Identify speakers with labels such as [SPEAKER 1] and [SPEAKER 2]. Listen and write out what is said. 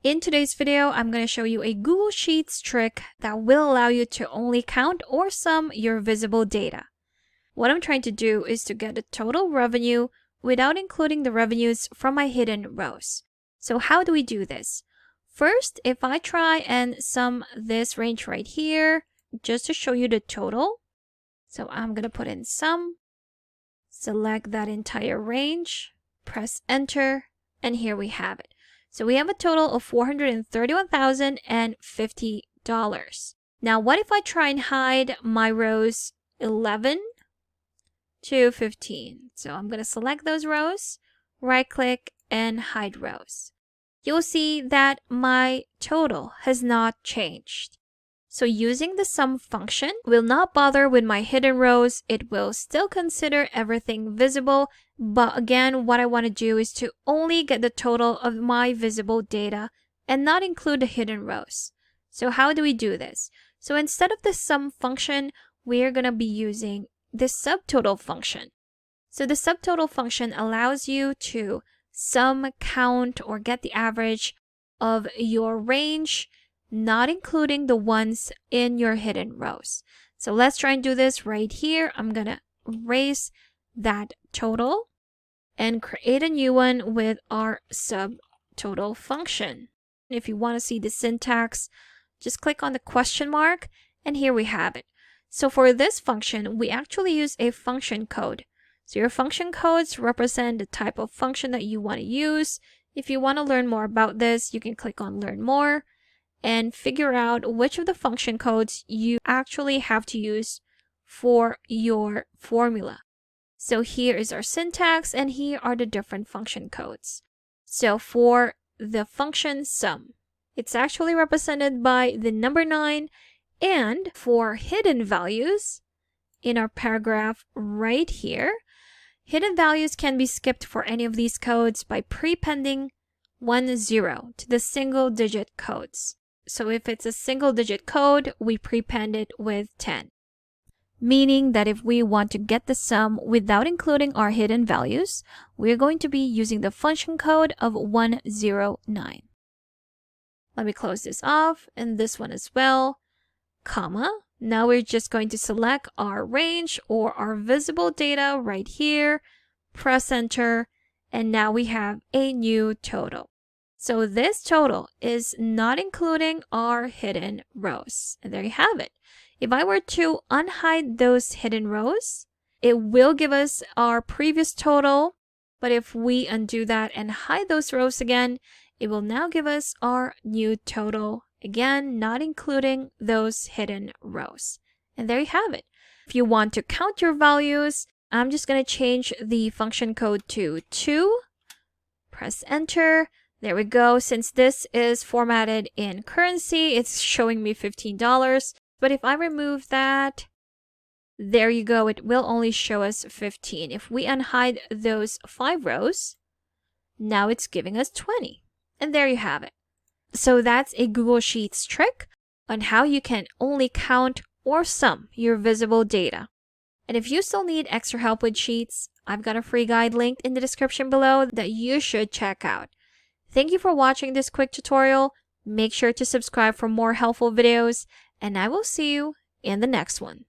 [SPEAKER 1] In today's video, I'm going to show you a Google Sheets trick that will allow you to only count or sum your visible data. What I'm trying to do is to get the total revenue without including the revenues from my hidden rows. So how do we do this? First, if I try and sum this range right here, just to show you the total. So I'm going to put in sum, select that entire range, press enter, and here we have it. So we have a total of $431,050. Now, what if I try and hide my rows 11 to 15? So I'm going to select those rows, right click, and hide rows. You'll see that my total has not changed. So using the sum function will not bother with my hidden rows. It will still consider everything visible. But again, what I want to do is to only get the total of my visible data and not include the hidden rows. So how do we do this? So instead of the sum function, we're going to be using the subtotal function. So the subtotal function allows you to sum, count, or get the average of your range, not including the ones in your hidden rows. So let's try and do this right here. I'm going to erase that total and create a new one with our subtotal function. If you want to see the syntax, just click on the question mark, and here we have it. So for this function, we actually use a function code. So your function codes represent the type of function that you want to use. If you want to learn more about this, you can click on Learn More and figure out which of the function codes you actually have to use for your formula. So here is our syntax, and here are the different function codes. So for the function sum, it's actually represented by the number 9, and for hidden values in our paragraph right here, hidden values can be skipped for any of these codes by prepending 10 to the single digit codes. So if it's a single digit code, we prepend it with 10. Meaning that if we want to get the sum without including our hidden values, we're going to be using the function code of 109. Let me close this off, and this one as well, comma. Now we're just going to select our range or our visible data right here, press enter, and now we have a new total. So this total is not including our hidden rows. And there you have it. If I were to unhide those hidden rows, it will give us our previous total. But if we undo that and hide those rows again, it will now give us our new total. Again, not including those hidden rows. And there you have it. If you want to count your values, I'm just going to change the function code to 2. Press enter. There we go. Since this is formatted in currency, it's showing me $15. But if I remove that, there you go. It will only show us 15. If we unhide those 5 rows, now it's giving us 20. And there you have it. So that's a Google Sheets trick on how you can only count or sum your visible data. And if you still need extra help with Sheets, I've got a free guide linked in the description below that you should check out. Thank you for watching this quick tutorial. Make sure to subscribe for more helpful videos, and I will see you in the next one.